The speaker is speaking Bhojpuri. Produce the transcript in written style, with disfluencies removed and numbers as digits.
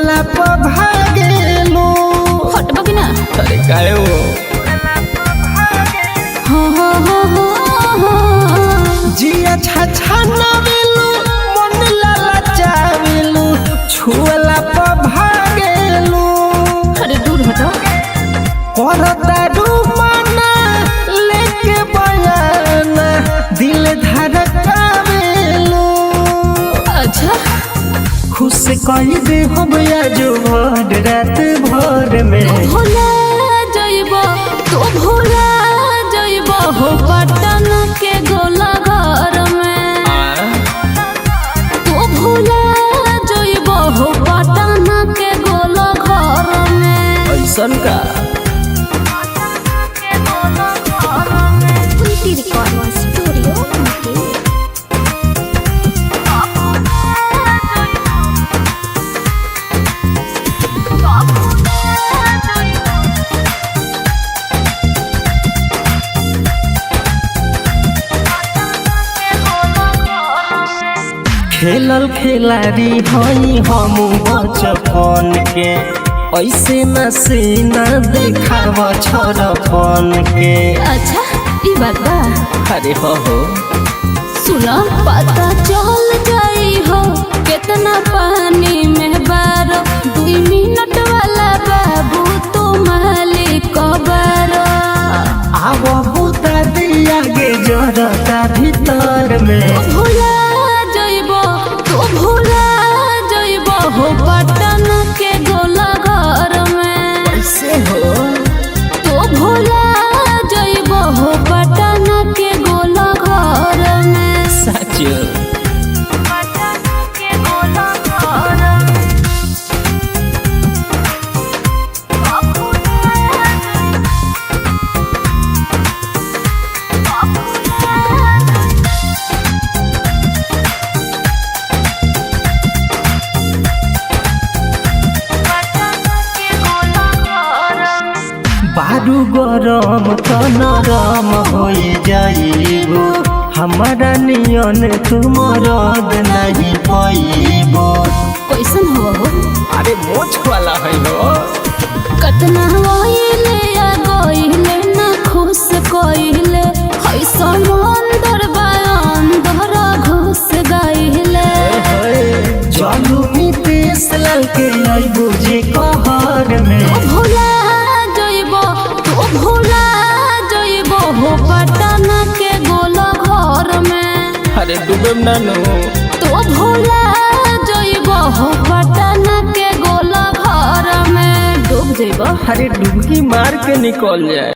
छुअला प भागेलू। हटबा कि ना? अरे काहे वो जिया छछा नवेलू मन लाला चावेलू छुअला प भागेलू। अरे दूर हटो। करतारू मना लेके बयाना दिल धड़कावेलू। अच्छा खुश कई दे हम आज भर रात भर में। भोला जइबो तो भोला जइबो हो पटन के गोला घर में। तो भोला जइबो हो पटन के गोला घर में। ऐसन का स्टूडियो खेलल खिलाड़ी हई हम बचपन के ऐसे न सीना देखाव छरपन के। अच्छा ई बात बा। अरे हो सुना पता चल जाई हो कितना पानी में बारो 2 मिनट वाला बाबू तो मालिक बारो। आव बुता दिया गे जरता भीतर में। भोला जइबो तो भोला जइबो हो पटन के गोला घर में। ऐसे हो तो भोला जइबो हो पटन के गोला घर में। सच पटन के गोला घर में। बारू गरम तो नरम हो जाइबो। हमारा नियन तुम रद नहीं पाइबो। कैसन हुआ हो? अरे मोछ वाला है हो। कतना होइले आ गइले ना खुश कइले है समंदर बयान घुस गइले। चलू मितेश लाल के आइबो जे कहर में। भोला जइबो तो भोला जइबो हो पटन के गोला घर में। अरे डूबे नानू तो भोला जइबो हो पटन के गोला घर में। डूब जइबो। अरे डुबकी मार के निकल जाए।